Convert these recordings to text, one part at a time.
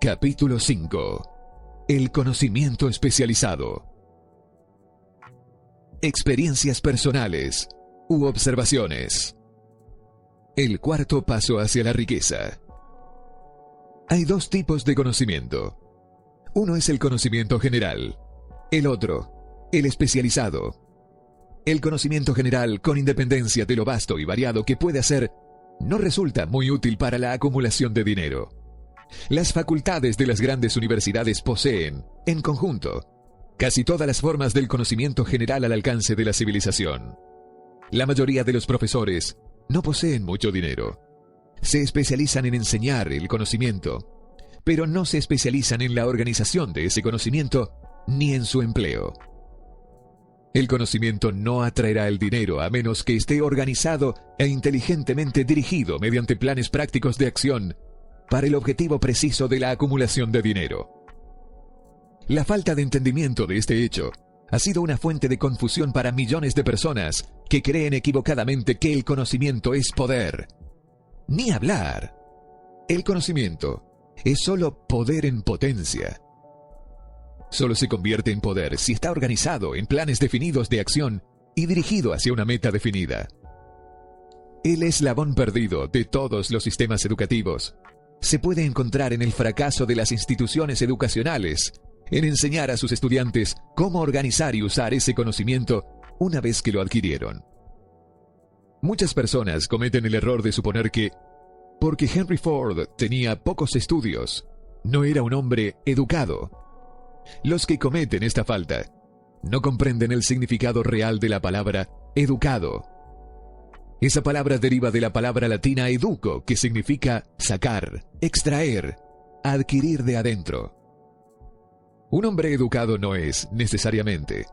Capítulo 5. El conocimiento especializado. Experiencias personales u observaciones. El cuarto paso hacia la riqueza. Hay dos tipos de conocimiento. Uno es el conocimiento general, el otro, el especializado. El conocimiento general, con independencia de lo vasto y variado que puede ser, no resulta muy útil para la acumulación de dinero. Las facultades de las grandes universidades poseen, en conjunto, casi todas las formas del conocimiento general al alcance de la civilización. La mayoría de los profesores no poseen mucho dinero. Se especializan en enseñar el conocimiento, pero no se especializan en la organización de ese conocimiento ni en su empleo. El conocimiento no atraerá el dinero a menos que esté organizado e inteligentemente dirigido mediante planes prácticos de acción para el objetivo preciso de la acumulación de dinero. La falta de entendimiento de este hecho ha sido una fuente de confusión para millones de personas que creen equivocadamente que el conocimiento es poder. Ni hablar. El conocimiento es solo poder en potencia. Solo se convierte en poder si está organizado en planes definidos de acción y dirigido hacia una meta definida. El eslabón perdido de todos los sistemas educativos se puede encontrar en el fracaso de las instituciones educacionales en enseñar a sus estudiantes cómo organizar y usar ese conocimiento una vez que lo adquirieron. Muchas personas cometen el error de suponer que, porque Henry Ford tenía pocos estudios, no era un hombre educado. Los que cometen esta falta no comprenden el significado real de la palabra educado. Esa palabra deriva de la palabra latina educo, que significa sacar, extraer, adquirir de adentro. Un hombre educado no es, necesariamente,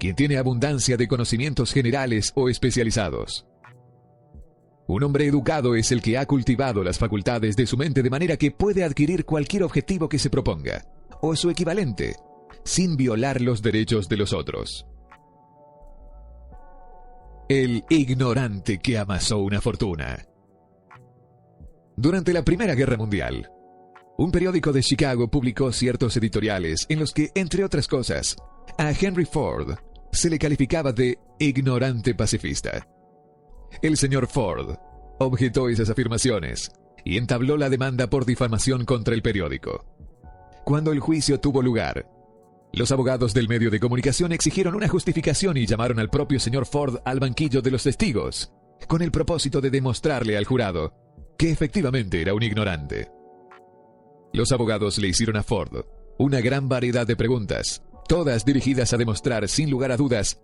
quien tiene abundancia de conocimientos generales o especializados. Un hombre educado es el que ha cultivado las facultades de su mente de manera que puede adquirir cualquier objetivo que se proponga, o su equivalente, sin violar los derechos de los otros. El ignorante que amasó una fortuna. Durante la Primera Guerra Mundial, un periódico de Chicago publicó ciertos editoriales en los que, entre otras cosas, a Henry Ford se le calificaba de ignorante pacifista. El señor Ford objetó esas afirmaciones y entabló la demanda por difamación contra el periódico. Cuando el juicio tuvo lugar, los abogados del medio de comunicación exigieron una justificación y llamaron al propio señor Ford al banquillo de los testigos, con el propósito de demostrarle al jurado que efectivamente era un ignorante. Los abogados le hicieron a Ford una gran variedad de preguntas, todas dirigidas a demostrar sin lugar a dudas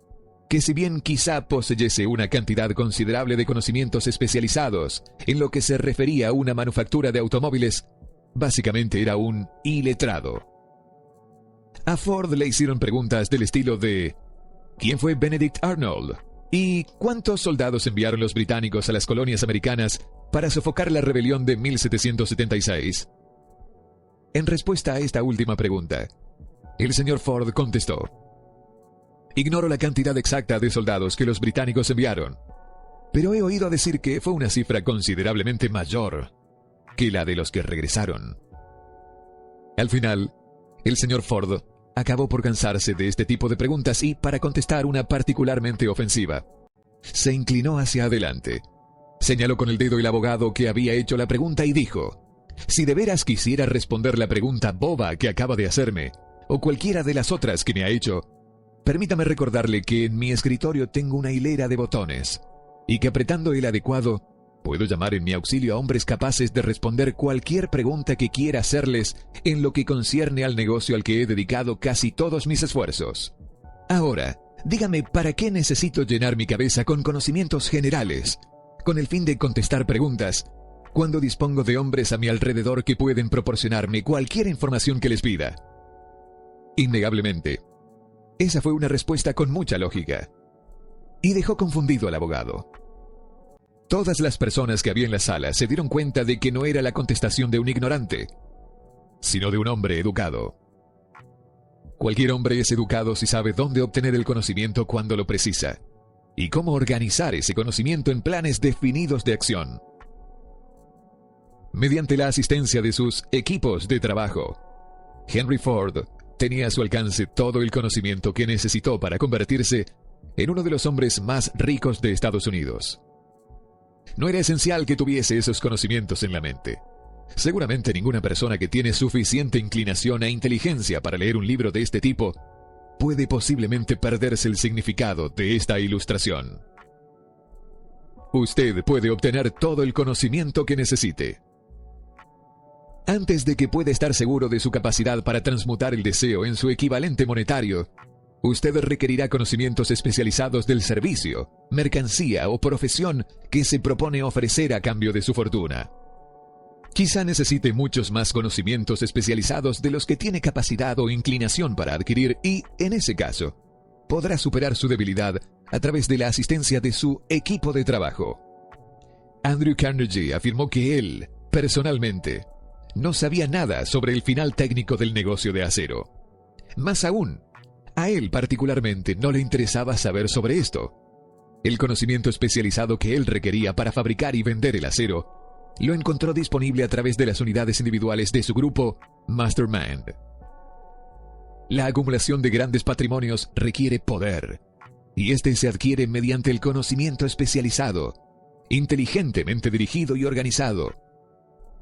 que si bien quizá poseyese una cantidad considerable de conocimientos especializados en lo que se refería a una manufactura de automóviles, básicamente era un iletrado. A Ford le hicieron preguntas del estilo de ¿quién fue Benedict Arnold? ¿Y cuántos soldados enviaron los británicos a las colonias americanas para sofocar la rebelión de 1776? En respuesta a esta última pregunta, el señor Ford contestó: ignoro la cantidad exacta de soldados que los británicos enviaron, pero he oído decir que fue una cifra considerablemente mayor que la de los que regresaron. Al final, el señor Ford acabó por cansarse de este tipo de preguntas y, para contestar una particularmente ofensiva, se inclinó hacia adelante, señaló con el dedo el abogado que había hecho la pregunta y dijo: si de veras quisiera responder la pregunta boba que acaba de hacerme, o cualquiera de las otras que me ha hecho, permítame recordarle que en mi escritorio tengo una hilera de botones, y que apretando el adecuado, puedo llamar en mi auxilio a hombres capaces de responder cualquier pregunta que quiera hacerles en lo que concierne al negocio al que he dedicado casi todos mis esfuerzos. Ahora, dígame, ¿para qué necesito llenar mi cabeza con conocimientos generales, con el fin de contestar preguntas, cuando dispongo de hombres a mi alrededor que pueden proporcionarme cualquier información que les pida? Innegablemente, esa fue una respuesta con mucha lógica, y dejó confundido al abogado. Todas las personas que había en la sala se dieron cuenta de que no era la contestación de un ignorante, sino de un hombre educado. Cualquier hombre es educado si sabe dónde obtener el conocimiento cuando lo precisa, y cómo organizar ese conocimiento en planes definidos de acción. mediante la asistencia de sus equipos de trabajo. Henry Ford tenía a su alcance todo el conocimiento que necesitó para convertirse en uno de los hombres más ricos de Estados Unidos. No era esencial que tuviese esos conocimientos en la mente. Seguramente ninguna persona que tiene suficiente inclinación e inteligencia para leer un libro de este tipo puede posiblemente perderse el significado de esta ilustración. Usted puede obtener todo el conocimiento que necesite. Antes de que pueda estar seguro de su capacidad para transmutar el deseo en su equivalente monetario, usted requerirá conocimientos especializados del servicio, mercancía o profesión que se propone ofrecer a cambio de su fortuna. Quizá necesite muchos más conocimientos especializados de los que tiene capacidad o inclinación para adquirir y, en ese caso, podrá superar su debilidad a través de la asistencia de su equipo de trabajo. Andrew Carnegie afirmó que él, personalmente, no sabía nada sobre el final técnico del negocio de acero. Más aún, a él particularmente no le interesaba saber sobre esto. El conocimiento especializado que él requería para fabricar y vender el acero lo encontró disponible a través de las unidades individuales de su grupo Mastermind. La acumulación de grandes patrimonios requiere poder, y este se adquiere mediante el conocimiento especializado, inteligentemente dirigido y organizado.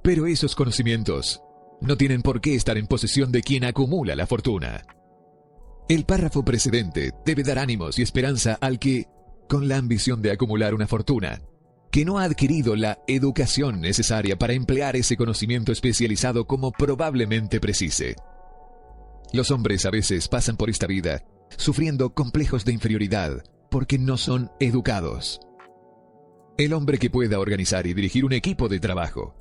Pero esos conocimientos no tienen por qué estar en posesión de quien acumula la fortuna. El párrafo precedente debe dar ánimos y esperanza al que, con la ambición de acumular una fortuna, que no ha adquirido la educación necesaria para emplear ese conocimiento especializado como probablemente precise. Los hombres a veces pasan por esta vida sufriendo complejos de inferioridad porque no son educados. El hombre que pueda organizar y dirigir un equipo de trabajo,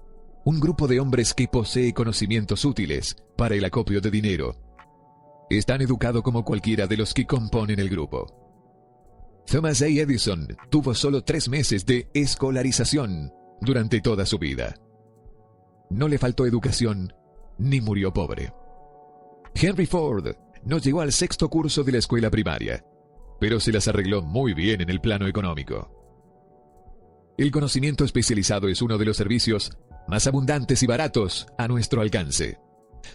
un grupo de hombres que posee conocimientos útiles para el acopio de dinero, es tan educado como cualquiera de los que componen el grupo. Thomas A. Edison tuvo solo 3 meses de escolarización durante toda su vida. No le faltó educación, ni murió pobre. Henry Ford no llegó al 6º curso de la escuela primaria, pero se las arregló muy bien en el plano económico. El conocimiento especializado es uno de los servicios más abundantes y baratos a nuestro alcance.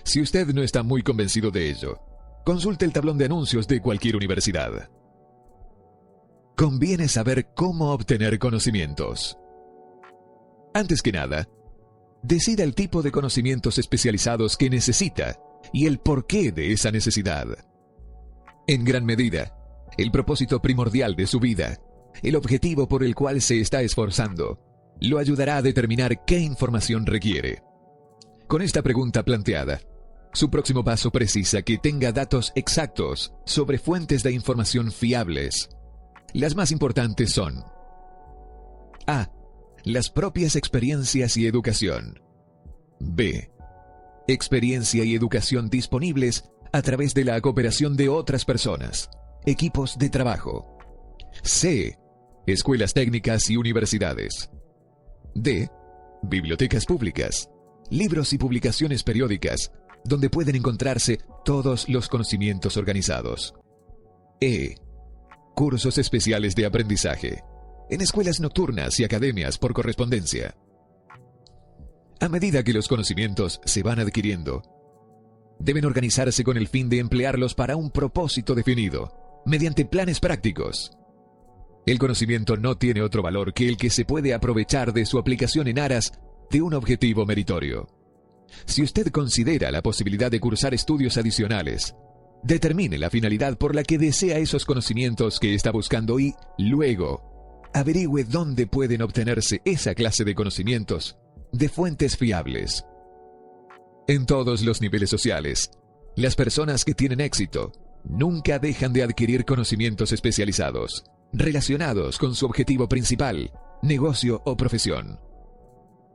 Si usted no está muy convencido de ello, consulte el tablón de anuncios de cualquier universidad. Conviene saber cómo obtener conocimientos. Antes que nada, decida el tipo de conocimientos especializados que necesita y el porqué de esa necesidad. En gran medida, el propósito primordial de su vida, el objetivo por el cual se está esforzando, lo ayudará a determinar qué información requiere. Con esta pregunta planteada, su próximo paso precisa que tenga datos exactos sobre fuentes de información fiables. Las más importantes son: A. Las propias experiencias y educación. B. Experiencia y educación disponibles a través de la cooperación de otras personas, equipos de trabajo. C. Escuelas técnicas y universidades. D. Bibliotecas públicas, libros y publicaciones periódicas, donde pueden encontrarse todos los conocimientos organizados. E. Cursos especiales de aprendizaje, en escuelas nocturnas y academias por correspondencia. A medida que los conocimientos se van adquiriendo, deben organizarse con el fin de emplearlos para un propósito definido, mediante planes prácticos. El conocimiento no tiene otro valor que el que se puede aprovechar de su aplicación en aras de un objetivo meritorio. Si usted considera la posibilidad de cursar estudios adicionales, determine la finalidad por la que desea esos conocimientos que está buscando y, luego, averigüe dónde pueden obtenerse esa clase de conocimientos de fuentes fiables. En todos los niveles sociales, las personas que tienen éxito nunca dejan de adquirir conocimientos especializados relacionados con su objetivo principal, negocio o profesión.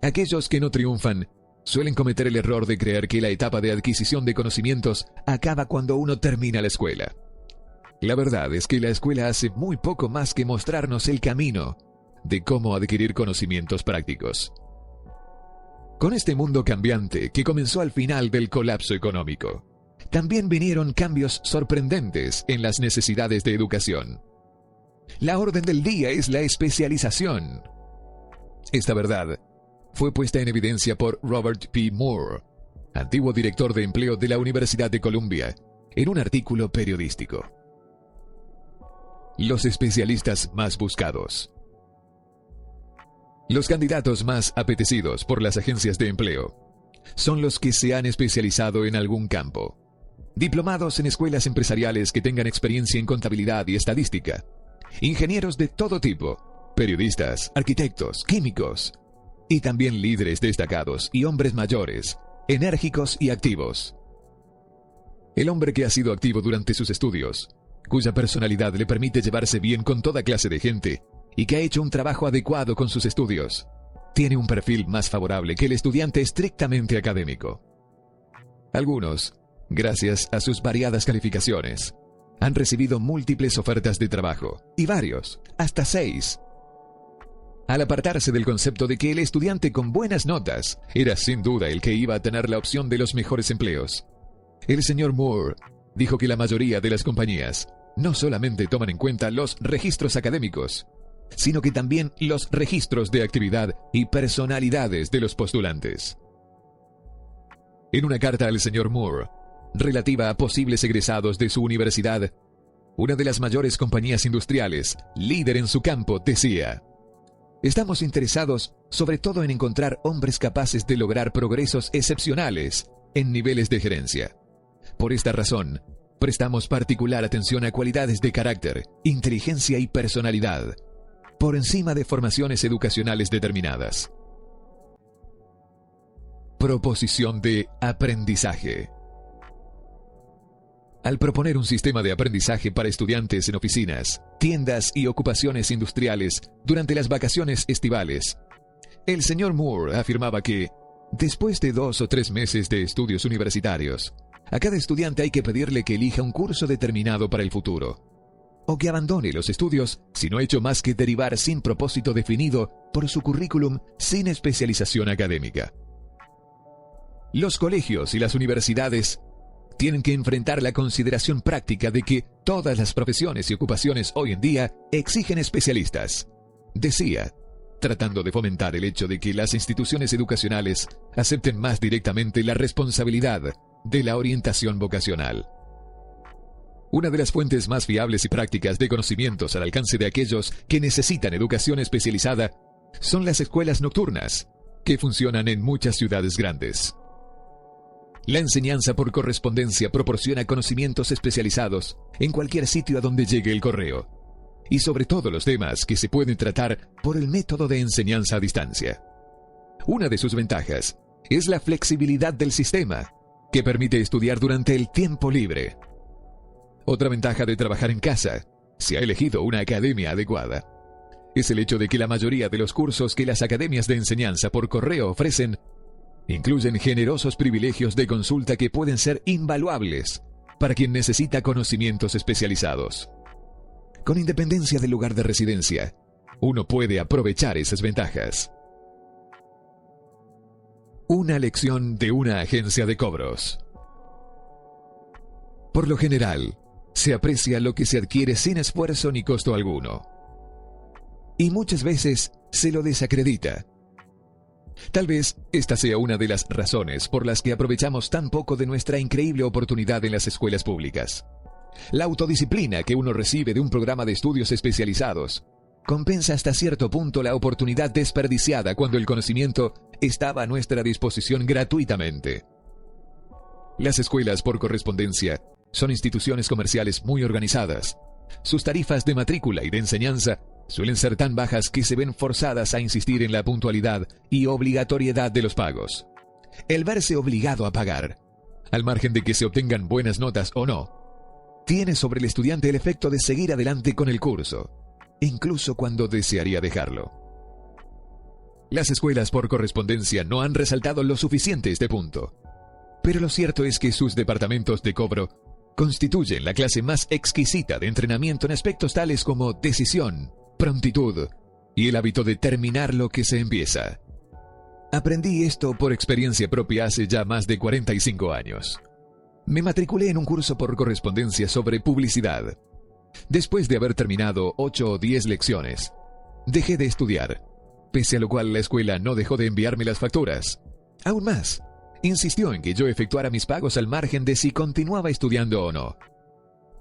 Aquellos que no triunfan suelen cometer el error de creer que la etapa de adquisición de conocimientos acaba cuando uno termina la escuela. La verdad es que la escuela hace muy poco más que mostrarnos el camino de cómo adquirir conocimientos prácticos. Con este mundo cambiante que comenzó al final del colapso económico, también vinieron cambios sorprendentes en las necesidades de educación. La orden del día es la especialización. Esta verdad fue puesta en evidencia por Robert P. Moore, antiguo director de empleo de la Universidad de Columbia, en un artículo periodístico. Los especialistas más buscados. Los candidatos más apetecidos por las agencias de empleo son los que se han especializado en algún campo. Diplomados en escuelas empresariales que tengan experiencia en contabilidad y estadística. Ingenieros de todo tipo, periodistas, arquitectos, químicos, y también líderes destacados y hombres mayores, enérgicos y activos. El hombre que ha sido activo durante sus estudios, cuya personalidad le permite llevarse bien con toda clase de gente y que ha hecho un trabajo adecuado con sus estudios, tiene un perfil más favorable que el estudiante estrictamente académico. Algunos, gracias a sus variadas calificaciones, han recibido múltiples ofertas de trabajo, y varios, hasta 6. Al apartarse del concepto de que el estudiante con buenas notas era sin duda el que iba a tener la opción de los mejores empleos, el señor Moore dijo que la mayoría de las compañías no solamente toman en cuenta los registros académicos, sino que también los registros de actividad y personalidades de los postulantes. En una carta al señor Moore, relativa a posibles egresados de su universidad, una de las mayores compañías industriales, líder en su campo, decía: "Estamos interesados sobre todo en encontrar hombres capaces de lograr progresos excepcionales en niveles de gerencia. Por esta razón, prestamos particular atención a cualidades de carácter, inteligencia y personalidad, por encima de formaciones educacionales determinadas". Proposición de aprendizaje. Al proponer un sistema de aprendizaje para estudiantes en oficinas, tiendas y ocupaciones industriales durante las vacaciones estivales, el señor Moore afirmaba que, después de 2 o 3 meses de estudios universitarios, a cada estudiante hay que pedirle que elija un curso determinado para el futuro, o que abandone los estudios si no ha hecho más que derivar sin propósito definido por su currículum sin especialización académica. Los colegios y las universidades tienen que enfrentar la consideración práctica de que todas las profesiones y ocupaciones hoy en día exigen especialistas, decía, tratando de fomentar el hecho de que las instituciones educacionales acepten más directamente la responsabilidad de la orientación vocacional. Una de las fuentes más fiables y prácticas de conocimientos al alcance de aquellos que necesitan educación especializada son las escuelas nocturnas, que funcionan en muchas ciudades grandes. La enseñanza por correspondencia proporciona conocimientos especializados en cualquier sitio a donde llegue el correo, y sobre todo los temas que se pueden tratar por el método de enseñanza a distancia. Una de sus ventajas es la flexibilidad del sistema, que permite estudiar durante el tiempo libre. Otra ventaja de trabajar en casa, si ha elegido una academia adecuada, es el hecho de que la mayoría de los cursos que las academias de enseñanza por correo ofrecen incluyen generosos privilegios de consulta que pueden ser invaluables para quien necesita conocimientos especializados. Con independencia del lugar de residencia, uno puede aprovechar esas ventajas. Una lección de una agencia de cobros. Por lo general, se aprecia lo que se adquiere sin esfuerzo ni costo alguno. Y muchas veces se lo desacredita. Tal vez esta sea una de las razones por las que aprovechamos tan poco de nuestra increíble oportunidad en las escuelas públicas. La autodisciplina que uno recibe de un programa de estudios especializados compensa hasta cierto punto la oportunidad desperdiciada cuando el conocimiento estaba a nuestra disposición gratuitamente. Las escuelas por correspondencia son instituciones comerciales muy organizadas. Sus tarifas de matrícula y de enseñanza suelen ser tan bajas que se ven forzadas a insistir en la puntualidad y obligatoriedad de los pagos. El verse obligado a pagar, al margen de que se obtengan buenas notas o no, tiene sobre el estudiante el efecto de seguir adelante con el curso, incluso cuando desearía dejarlo. Las escuelas por correspondencia no han resaltado lo suficiente este punto, pero lo cierto es que sus departamentos de cobro constituyen la clase más exquisita de entrenamiento en aspectos tales como decisión, prontitud y el hábito de terminar lo que se empieza. Aprendí esto por experiencia propia hace ya más de 45 años. Me matriculé en un curso por correspondencia sobre publicidad. Después de haber terminado 8 o 10 lecciones, dejé de estudiar pese a lo cual la escuela no dejó de enviarme las facturas. Aún más, insistió en que yo efectuara mis pagos al margen de si continuaba estudiando o no.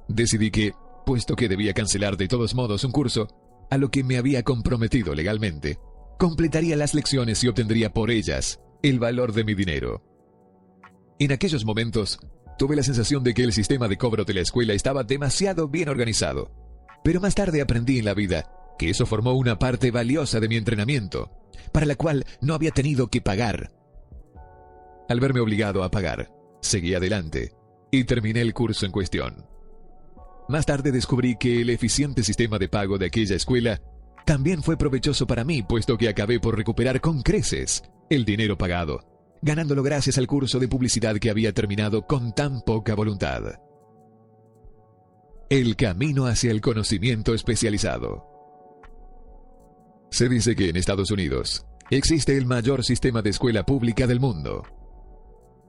Decidí que, puesto que debía cancelar de todos modos un curso, a lo que me había comprometido legalmente, completaría las lecciones y obtendría por ellas el valor de mi dinero. En aquellos momentos, tuve la sensación de que el sistema de cobro de la escuela estaba demasiado bien organizado, pero más tarde aprendí en la vida que eso formó una parte valiosa de mi entrenamiento, para la cual no había tenido que pagar. Al verme obligado a pagar, seguí adelante y terminé el curso en cuestión. Más tarde descubrí que el eficiente sistema de pago de aquella escuela también fue provechoso para mí, puesto que acabé por recuperar con creces el dinero pagado, ganándolo gracias al curso de publicidad que había terminado con tan poca voluntad. El camino hacia el conocimiento especializado. Se dice que en Estados Unidos existe el mayor sistema de escuela pública del mundo.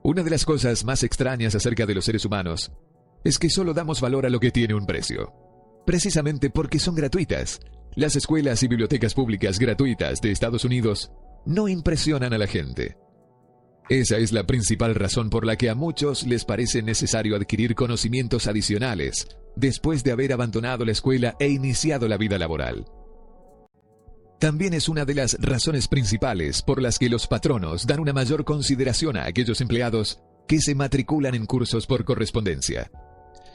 Una de las cosas más extrañas acerca de los seres humanos es que solo damos valor a lo que tiene un precio. Precisamente porque son gratuitas, las escuelas y bibliotecas públicas gratuitas de Estados Unidos no impresionan a la gente. Esa es la principal razón por la que a muchos les parece necesario adquirir conocimientos adicionales después de haber abandonado la escuela e iniciado la vida laboral. También es una de las razones principales por las que los patronos dan una mayor consideración a aquellos empleados que se matriculan en cursos por correspondencia.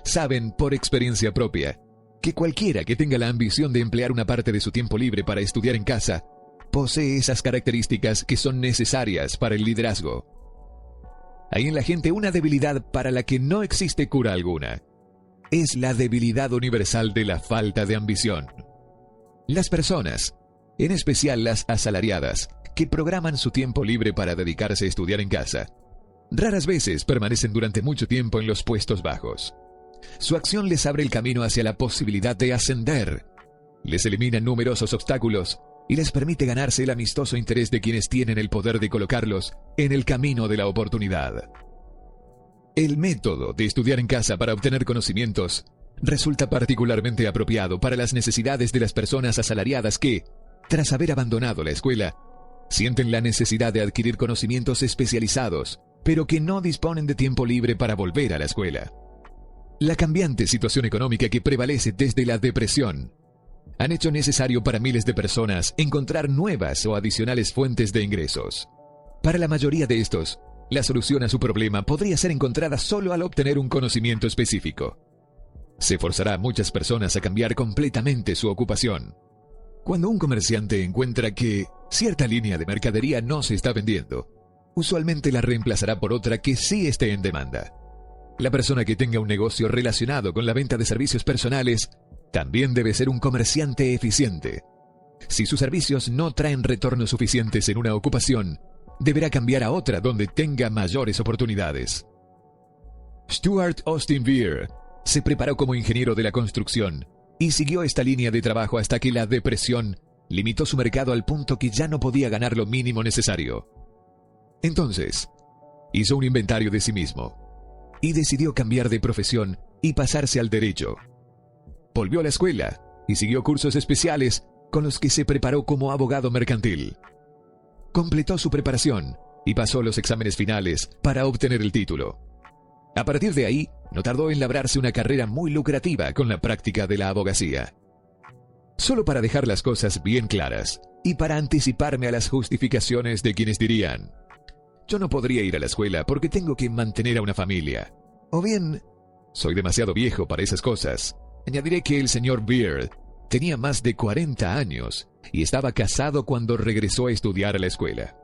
Saben por experiencia propia que cualquiera que tenga la ambición de emplear una parte de su tiempo libre para estudiar en casa posee esas características que son necesarias para el liderazgo. Hay en la gente una debilidad para la que no existe cura alguna. Es la debilidad universal de la falta de ambición. Las personas, en especial las asalariadas, que programan su tiempo libre para dedicarse a estudiar en casa, raras veces permanecen durante mucho tiempo en los puestos bajos. Su acción les abre el camino hacia la posibilidad de ascender, les elimina numerosos obstáculos y les permite ganarse el amistoso interés de quienes tienen el poder de colocarlos en el camino de la oportunidad. El método de estudiar en casa para obtener conocimientos resulta particularmente apropiado para las necesidades de las personas asalariadas que, tras haber abandonado la escuela, sienten la necesidad de adquirir conocimientos especializados, pero que no disponen de tiempo libre para volver a la escuela. La cambiante situación económica que prevalece desde la depresión han hecho necesario para miles de personas encontrar nuevas o adicionales fuentes de ingresos. Para la mayoría de estos, la solución a su problema podría ser encontrada solo al obtener un conocimiento específico. Se forzará a muchas personas a cambiar completamente su ocupación. Cuando un comerciante encuentra que cierta línea de mercadería no se está vendiendo, usualmente la reemplazará por otra que sí esté en demanda. La persona que tenga un negocio relacionado con la venta de servicios personales también debe ser un comerciante eficiente. Si sus servicios no traen retornos suficientes en una ocupación, deberá cambiar a otra donde tenga mayores oportunidades. Stuart Austin Beer se preparó como ingeniero de la construcción y siguió esta línea de trabajo hasta que la depresión limitó su mercado al punto que ya no podía ganar lo mínimo necesario. Entonces, hizo un inventario de sí mismo y decidió cambiar de profesión y pasarse al derecho. Volvió a la escuela y siguió cursos especiales con los que se preparó como abogado mercantil. Completó su preparación y pasó los exámenes finales para obtener el título. A partir de ahí, no tardó en labrarse una carrera muy lucrativa con la práctica de la abogacía. Solo para dejar las cosas bien claras y para anticiparme a las justificaciones de quienes dirían: yo no podría ir a la escuela porque tengo que mantener a una familia. O bien, soy demasiado viejo para esas cosas. Añadiré que el señor Beard tenía más de 40 años y estaba casado cuando regresó a estudiar a la escuela.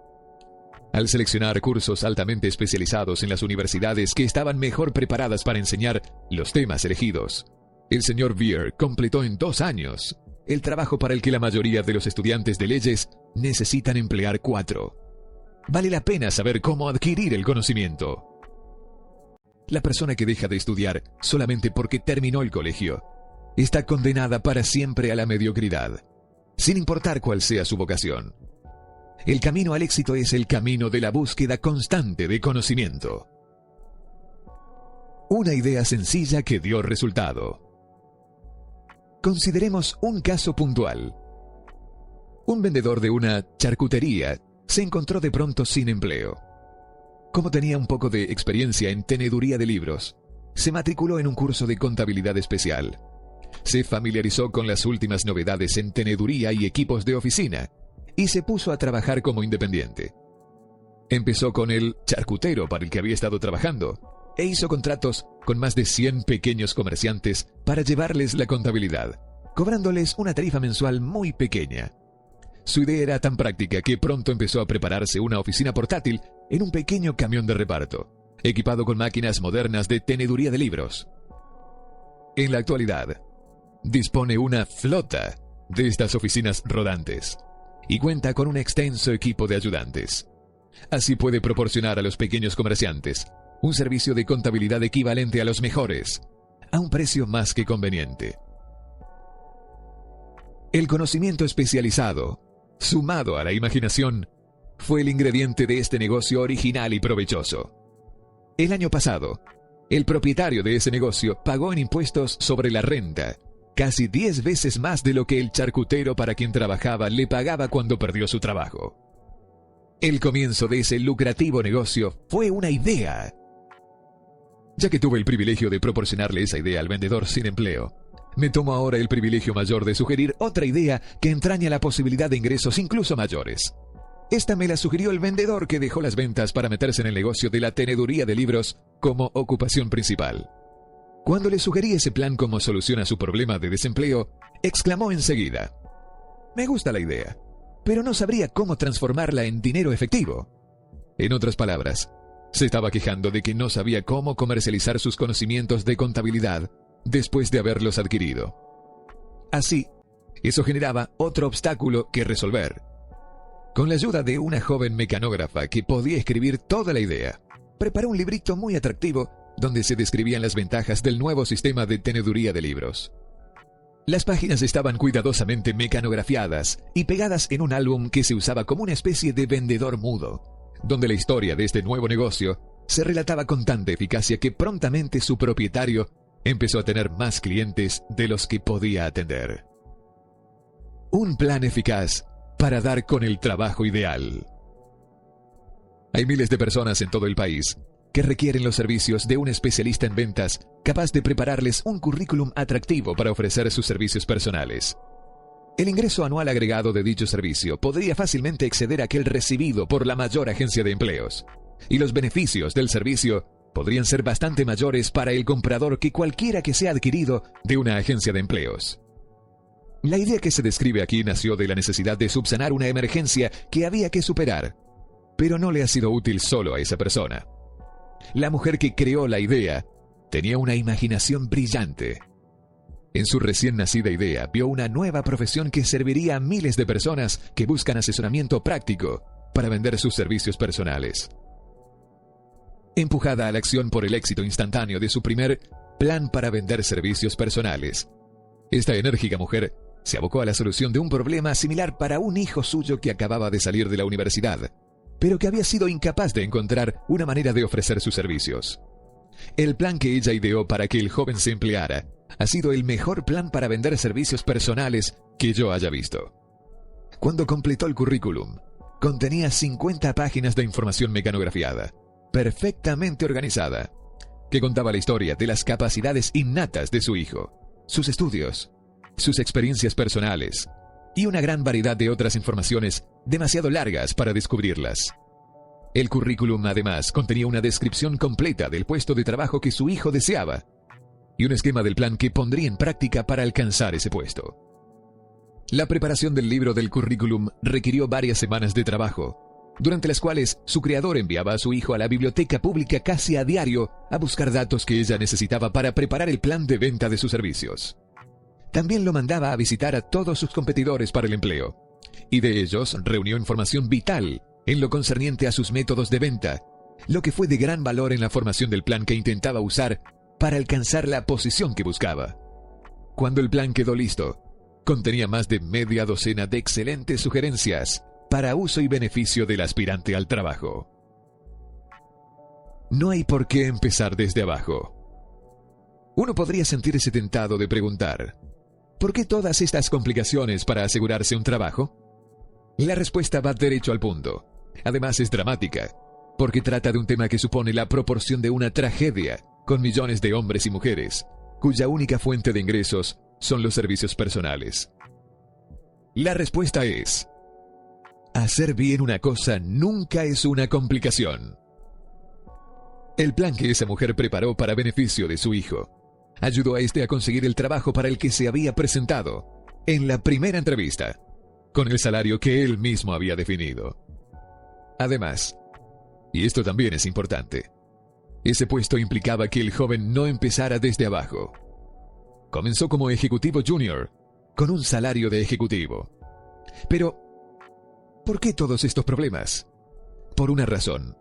Al seleccionar cursos altamente especializados en las universidades que estaban mejor preparadas para enseñar los temas elegidos, el señor Beard completó en 2 años el trabajo para el que la mayoría de los estudiantes de leyes necesitan emplear 4. Vale la pena saber cómo adquirir el conocimiento. La persona que deja de estudiar solamente porque terminó el colegio está condenada para siempre a la mediocridad, sin importar cuál sea su vocación. El camino al éxito es el camino de la búsqueda constante de conocimiento. Una idea sencilla que dio resultado. Consideremos un caso puntual. Un vendedor de una charcutería se encontró de pronto sin empleo. Como tenía un poco de experiencia en teneduría de libros, se matriculó en un curso de contabilidad especial. Se familiarizó con las últimas novedades en teneduría y equipos de oficina, y se puso a trabajar como independiente. Empezó con el charcutero para el que había estado trabajando, e hizo contratos con más de 100 pequeños comerciantes para llevarles la contabilidad, cobrándoles una tarifa mensual muy pequeña. Su idea era tan práctica que pronto empezó a prepararse una oficina portátil en un pequeño camión de reparto, equipado con máquinas modernas de teneduría de libros. En la actualidad, dispone una flota de estas oficinas rodantes y cuenta con un extenso equipo de ayudantes. Así puede proporcionar a los pequeños comerciantes un servicio de contabilidad equivalente a los mejores, a un precio más que conveniente. El conocimiento especializado, sumado a la imaginación, fue el ingrediente de este negocio original y provechoso. El año pasado, el propietario de ese negocio pagó en impuestos sobre la renta casi 10 veces más de lo que el charcutero para quien trabajaba le pagaba cuando perdió su trabajo. El comienzo de ese lucrativo negocio fue una idea. Ya que tuve el privilegio de proporcionarle esa idea al vendedor sin empleo, me tomo ahora el privilegio mayor de sugerir otra idea que entraña la posibilidad de ingresos incluso mayores. Esta me la sugirió el vendedor que dejó las ventas para meterse en el negocio de la teneduría de libros como ocupación principal. Cuando le sugerí ese plan como solución a su problema de desempleo, exclamó enseguida: «Me gusta la idea, pero no sabría cómo transformarla en dinero efectivo». En otras palabras, se estaba quejando de que no sabía cómo comercializar sus conocimientos de contabilidad después de haberlos adquirido. Así, eso generaba otro obstáculo que resolver. Con la ayuda de una joven mecanógrafa que podía escribir toda la idea, preparó un librito muy atractivo donde se describían las ventajas del nuevo sistema de teneduría de libros. Las páginas estaban cuidadosamente mecanografiadas y pegadas en un álbum que se usaba como una especie de vendedor mudo, donde la historia de este nuevo negocio se relataba con tanta eficacia que prontamente su propietario empezó a tener más clientes de los que podía atender. Un plan eficaz para dar con el trabajo ideal. Hay miles de personas en todo el país que requieren los servicios de un especialista en ventas capaz de prepararles un currículum atractivo para ofrecer sus servicios personales. El ingreso anual agregado de dicho servicio podría fácilmente exceder aquel recibido por la mayor agencia de empleos, y los beneficios del servicio podrían ser bastante mayores para el comprador que cualquiera que sea adquirido de una agencia de empleos. La idea que se describe aquí nació de la necesidad de subsanar una emergencia que había que superar, pero no le ha sido útil solo a esa persona. La mujer que creó la idea tenía una imaginación brillante. En su recién nacida idea vio una nueva profesión que serviría a miles de personas que buscan asesoramiento práctico para vender sus servicios personales. Empujada a la acción por el éxito instantáneo de su primer plan para vender servicios personales, esta enérgica mujer se abocó a la solución de un problema similar para un hijo suyo que acababa de salir de la universidad, pero que había sido incapaz de encontrar una manera de ofrecer sus servicios. El plan que ella ideó para que el joven se empleara ha sido el mejor plan para vender servicios personales que yo haya visto. Cuando completó el currículum, contenía 50 páginas de información mecanografiada, perfectamente organizada, que contaba la historia de las capacidades innatas de su hijo, sus estudios, sus experiencias personales y una gran variedad de otras informaciones demasiado largas para descubrirlas. El currículum además contenía una descripción completa del puesto de trabajo que su hijo deseaba y un esquema del plan que pondría en práctica para alcanzar ese puesto. La preparación del libro del currículum requirió varias semanas de trabajo, durante las cuales su creador enviaba a su hijo a la biblioteca pública casi a diario a buscar datos que ella necesitaba para preparar el plan de venta de sus servicios. También lo mandaba a visitar a todos sus competidores para el empleo, y de ellos reunió información vital en lo concerniente a sus métodos de venta, lo que fue de gran valor en la formación del plan que intentaba usar para alcanzar la posición que buscaba. Cuando el plan quedó listo, contenía más de media docena de excelentes sugerencias para uso y beneficio del aspirante al trabajo. No hay por qué empezar desde abajo. Uno podría sentirse tentado de preguntar: ¿por qué todas estas complicaciones para asegurarse un trabajo? La respuesta va derecho al punto. Además es dramática, porque trata de un tema que supone la proporción de una tragedia, con millones de hombres y mujeres, cuya única fuente de ingresos son los servicios personales. La respuesta es: hacer bien una cosa nunca es una complicación. El plan que esa mujer preparó para beneficio de su hijo ayudó a este a conseguir el trabajo para el que se había presentado en la primera entrevista, con el salario que él mismo había definido. Además, y esto también es importante, ese puesto implicaba que el joven no empezara desde abajo. Comenzó como ejecutivo junior, con un salario de ejecutivo. Pero, ¿por qué todos estos problemas? Por una razón.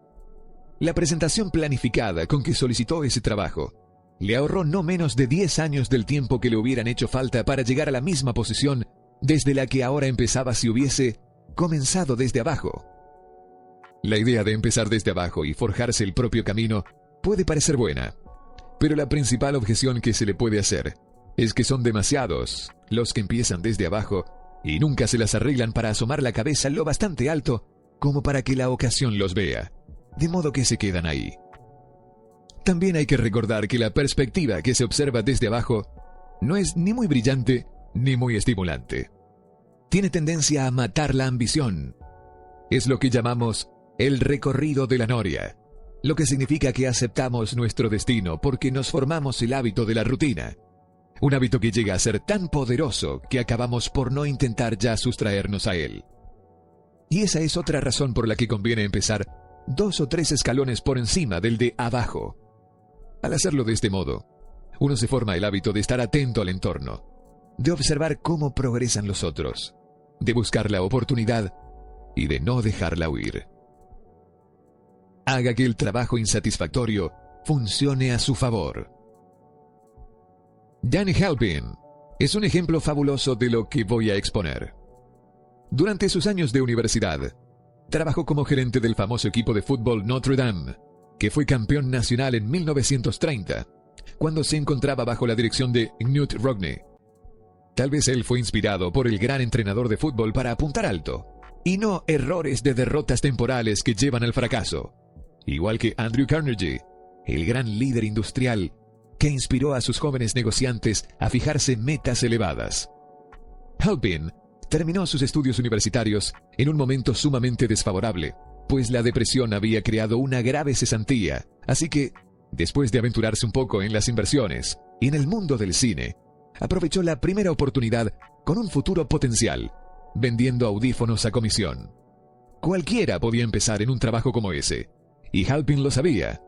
La presentación planificada con que solicitó ese trabajo le ahorró no menos de 10 años del tiempo que le hubieran hecho falta para llegar a la misma posición desde la que ahora empezaba si hubiese comenzado desde abajo. La idea de empezar desde abajo y forjarse el propio camino puede parecer buena, pero la principal objeción que se le puede hacer es que son demasiados los que empiezan desde abajo y nunca se las arreglan para asomar la cabeza lo bastante alto como para que la ocasión los vea, de modo que se quedan ahí. También hay que recordar que la perspectiva que se observa desde abajo no es ni muy brillante ni muy estimulante. Tiene tendencia a matar la ambición. Es lo que llamamos el recorrido de la noria, lo que significa que aceptamos nuestro destino porque nos formamos el hábito de la rutina. Un hábito que llega a ser tan poderoso que acabamos por no intentar ya sustraernos a él. Y esa es otra razón por la que conviene empezar 2 o 3 escalones por encima del de abajo. Al hacerlo de este modo, uno se forma el hábito de estar atento al entorno, de observar cómo progresan los otros, de buscar la oportunidad y de no dejarla huir. Haga que el trabajo insatisfactorio funcione a su favor. Dan Halpin es un ejemplo fabuloso de lo que voy a exponer. Durante sus años de universidad, trabajó como gerente del famoso equipo de fútbol Notre Dame, que fue campeón nacional en 1930, cuando se encontraba bajo la dirección de Knut Rockne. Tal vez él fue inspirado por el gran entrenador de fútbol para apuntar alto, y no errores de derrotas temporales que llevan al fracaso, igual que Andrew Carnegie, el gran líder industrial que inspiró a sus jóvenes negociantes a fijarse metas elevadas. Halpin terminó sus estudios universitarios en un momento sumamente desfavorable, pues la depresión había creado una grave cesantía, así que, después de aventurarse un poco en las inversiones y en el mundo del cine, aprovechó la primera oportunidad con un futuro potencial, vendiendo audífonos a comisión. Cualquiera podía empezar en un trabajo como ese, y Halpin lo sabía,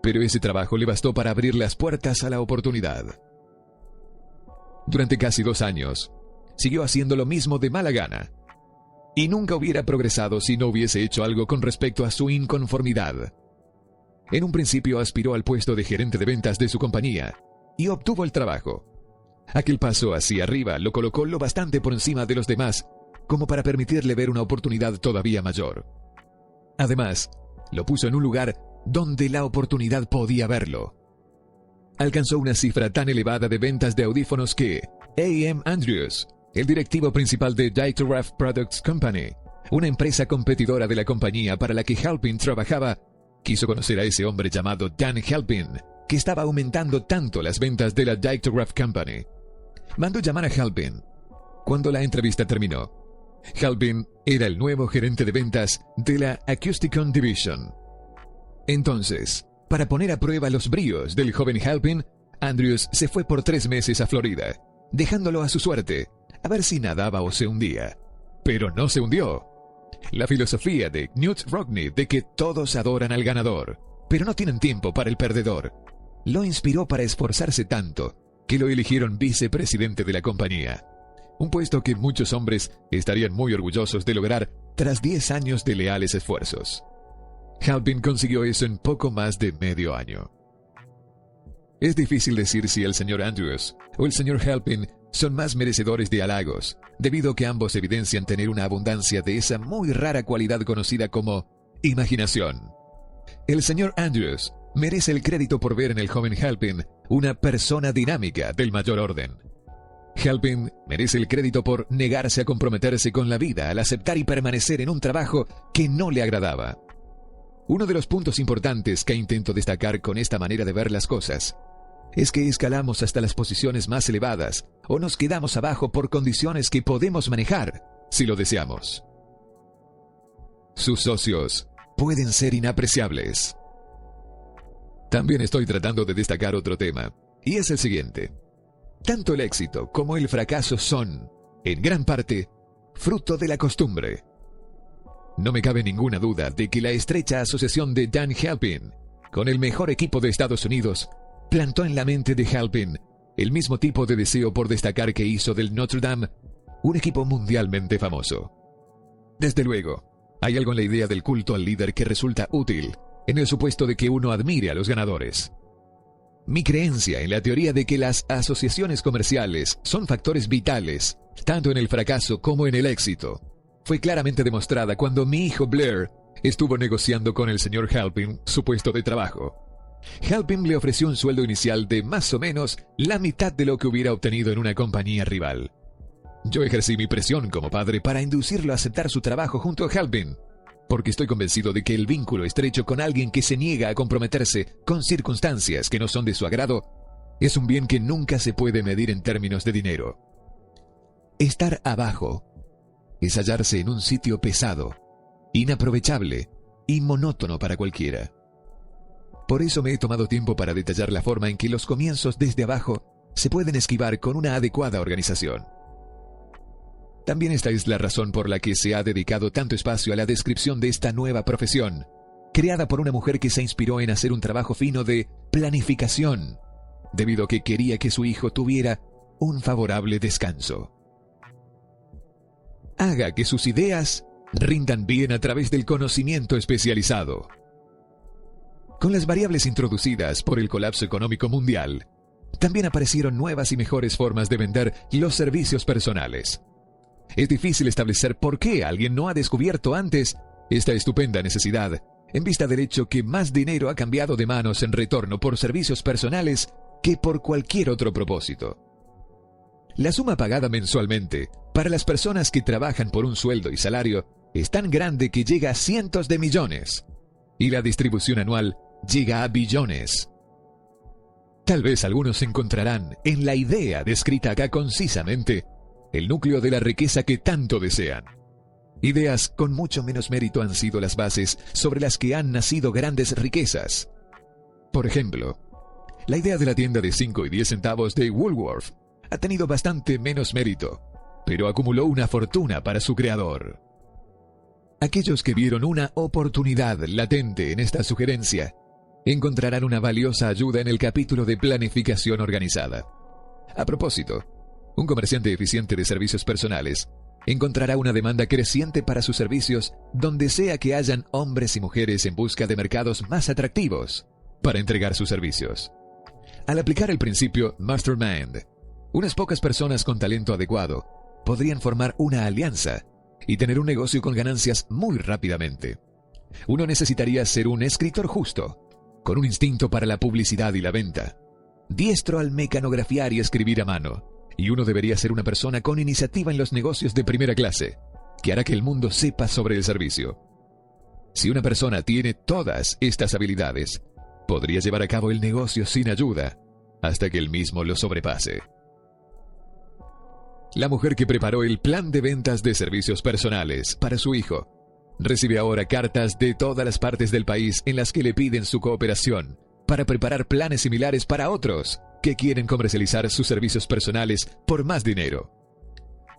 pero ese trabajo le bastó para abrir las puertas a la oportunidad. Durante casi 2 años, siguió haciendo lo mismo de mala gana, y nunca hubiera progresado si no hubiese hecho algo con respecto a su inconformidad. En un principio aspiró al puesto de gerente de ventas de su compañía, y obtuvo el trabajo. Aquel paso hacia arriba lo colocó lo bastante por encima de los demás, como para permitirle ver una oportunidad todavía mayor. Además, lo puso en un lugar donde la oportunidad podía verlo. Alcanzó una cifra tan elevada de ventas de audífonos que A.M. Andrews, el directivo principal de Dictograph Products Company, una empresa competidora de la compañía para la que Halpin trabajaba, quiso conocer a ese hombre llamado Dan Halpin, que estaba aumentando tanto las ventas de la Dictograph Company. Mandó llamar a Halpin. Cuando la entrevista terminó, Halpin era el nuevo gerente de ventas de la Acousticon Division. Entonces, para poner a prueba los bríos del joven Halpin, Andrews se fue por 3 meses a Florida, dejándolo a su suerte, a ver si nadaba o se hundía. Pero no se hundió. La filosofía de Knut Rockne de que todos adoran al ganador, pero no tienen tiempo para el perdedor, lo inspiró para esforzarse tanto que lo eligieron vicepresidente de la compañía, un puesto que muchos hombres estarían muy orgullosos de lograr tras 10 años de leales esfuerzos. Halpin consiguió eso en poco más de medio año. Es difícil decir si el señor Andrews o el señor Halpin son más merecedores de halagos, debido a que ambos evidencian tener una abundancia de esa muy rara cualidad conocida como imaginación. El señor Andrews merece el crédito por ver en el joven Halpin una persona dinámica del mayor orden. Halpin merece el crédito por negarse a comprometerse con la vida al aceptar y permanecer en un trabajo que no le agradaba. Uno de los puntos importantes que intento destacar con esta manera de ver las cosas es que escalamos hasta las posiciones más elevadas o nos quedamos abajo por condiciones que podemos manejar si lo deseamos. Sus socios pueden ser inapreciables. También estoy tratando de destacar otro tema, y es el siguiente. Tanto el éxito como el fracaso son, en gran parte, fruto de la costumbre. No me cabe ninguna duda de que la estrecha asociación de Dan Halpin con el mejor equipo de Estados Unidos plantó en la mente de Halpin el mismo tipo de deseo por destacar que hizo del Notre Dame un equipo mundialmente famoso. Desde luego, hay algo en la idea del culto al líder que resulta útil en el supuesto de que uno admire a los ganadores. Mi creencia en la teoría de que las asociaciones comerciales son factores vitales, tanto en el fracaso como en el éxito, fue claramente demostrada cuando mi hijo Blair estuvo negociando con el señor Halpin su puesto de trabajo. Halpin le ofreció un sueldo inicial de más o menos la mitad de lo que hubiera obtenido en una compañía rival. Yo ejercí mi presión como padre para inducirlo a aceptar su trabajo junto a Halpin, porque estoy convencido de que el vínculo estrecho con alguien que se niega a comprometerse con circunstancias que no son de su agrado es un bien que nunca se puede medir en términos de dinero. Estar abajo es hallarse en un sitio pesado, inaprovechable y monótono para cualquiera. Por eso me he tomado tiempo para detallar la forma en que los comienzos desde abajo se pueden esquivar con una adecuada organización. También esta es la razón por la que se ha dedicado tanto espacio a la descripción de esta nueva profesión, creada por una mujer que se inspiró en hacer un trabajo fino de planificación, debido a que quería que su hijo tuviera un favorable descanso. Haga que sus ideas rindan bien a través del conocimiento especializado. Con las variables introducidas por el colapso económico mundial, también aparecieron nuevas y mejores formas de vender los servicios personales. Es difícil establecer por qué alguien no ha descubierto antes esta estupenda necesidad, en vista del hecho que más dinero ha cambiado de manos en retorno por servicios personales que por cualquier otro propósito. La suma pagada mensualmente para las personas que trabajan por un sueldo y salario es tan grande que llega a cientos de millones, y la distribución anual llega a billones. Tal vez algunos encontrarán en la idea descrita acá concisamente el núcleo de la riqueza que tanto desean. Ideas con mucho menos mérito han sido las bases sobre las que han nacido grandes riquezas. Por ejemplo, la idea de la tienda de 5 y 10 centavos de Woolworth ha tenido bastante menos mérito, pero acumuló una fortuna para su creador. Aquellos que vieron una oportunidad latente en esta sugerencia encontrarán una valiosa ayuda en el capítulo de planificación organizada. A propósito, un comerciante eficiente de servicios personales encontrará una demanda creciente para sus servicios donde sea que hayan hombres y mujeres en busca de mercados más atractivos para entregar sus servicios. Al aplicar el principio Mastermind, unas pocas personas con talento adecuado podrían formar una alianza y tener un negocio con ganancias muy rápidamente. Uno necesitaría ser un escritor justo, con un instinto para la publicidad y la venta, diestro al mecanografiar y escribir a mano, y uno debería ser una persona con iniciativa en los negocios de primera clase, que hará que el mundo sepa sobre el servicio. Si una persona tiene todas estas habilidades, podría llevar a cabo el negocio sin ayuda, hasta que él mismo lo sobrepase. La mujer que preparó el plan de ventas de servicios personales para su hijo recibe ahora cartas de todas las partes del país en las que le piden su cooperación para preparar planes similares para otros que quieren comercializar sus servicios personales por más dinero.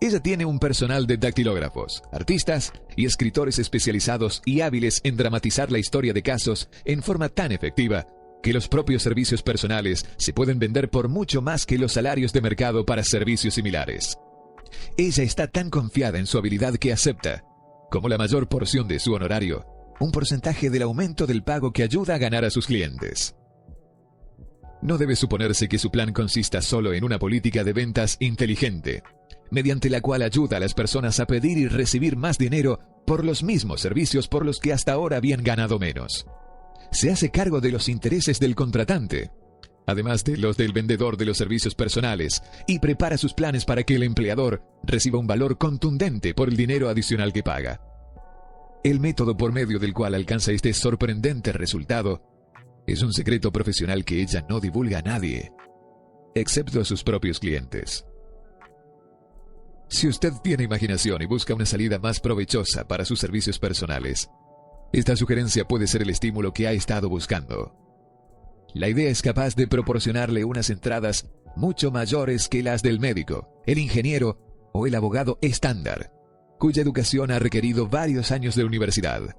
Ella tiene un personal de dactilógrafos, artistas y escritores especializados y hábiles en dramatizar la historia de casos en forma tan efectiva que los propios servicios personales se pueden vender por mucho más que los salarios de mercado para servicios similares. Ella está tan confiada en su habilidad que acepta, como la mayor porción de su honorario, un porcentaje del aumento del pago que ayuda a ganar a sus clientes. No debe suponerse que su plan consista solo en una política de ventas inteligente, mediante la cual ayuda a las personas a pedir y recibir más dinero por los mismos servicios por los que hasta ahora habían ganado menos. Se hace cargo de los intereses del contratante, además de los del vendedor de los servicios personales, y prepara sus planes para que el empleador reciba un valor contundente por el dinero adicional que paga. El método por medio del cual alcanza este sorprendente resultado es un secreto profesional que ella no divulga a nadie, excepto a sus propios clientes. Si usted tiene imaginación y busca una salida más provechosa para sus servicios personales, esta sugerencia puede ser el estímulo que ha estado buscando. La idea es capaz de proporcionarle unas entradas mucho mayores que las del médico, el ingeniero o el abogado estándar, cuya educación ha requerido varios años de universidad.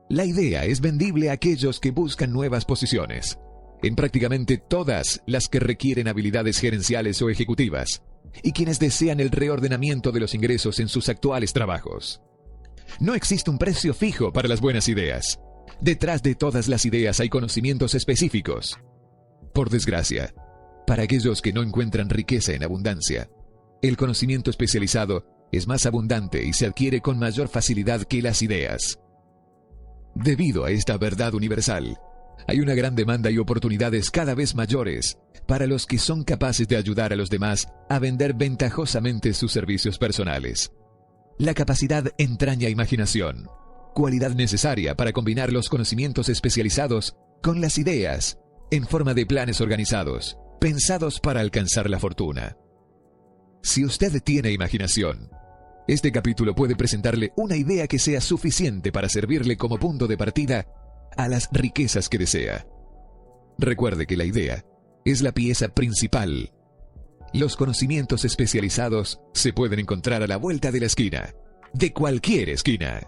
La idea es vendible a aquellos que buscan nuevas posiciones, en prácticamente todas las que requieren habilidades gerenciales o ejecutivas, y quienes desean el reordenamiento de los ingresos en sus actuales trabajos. No existe un precio fijo para las buenas ideas. Detrás de todas las ideas hay conocimientos específicos. Por desgracia, para aquellos que no encuentran riqueza en abundancia, el conocimiento especializado es más abundante y se adquiere con mayor facilidad que las ideas. Debido a esta verdad universal, hay una gran demanda y oportunidades cada vez mayores para los que son capaces de ayudar a los demás a vender ventajosamente sus servicios personales. La capacidad entraña imaginación, cualidad necesaria para combinar los conocimientos especializados con las ideas en forma de planes organizados, pensados para alcanzar la fortuna. Si usted tiene imaginación, este capítulo puede presentarle una idea que sea suficiente para servirle como punto de partida a las riquezas que desea. Recuerde que la idea es la pieza principal. Los conocimientos especializados se pueden encontrar a la vuelta de la esquina, de cualquier esquina.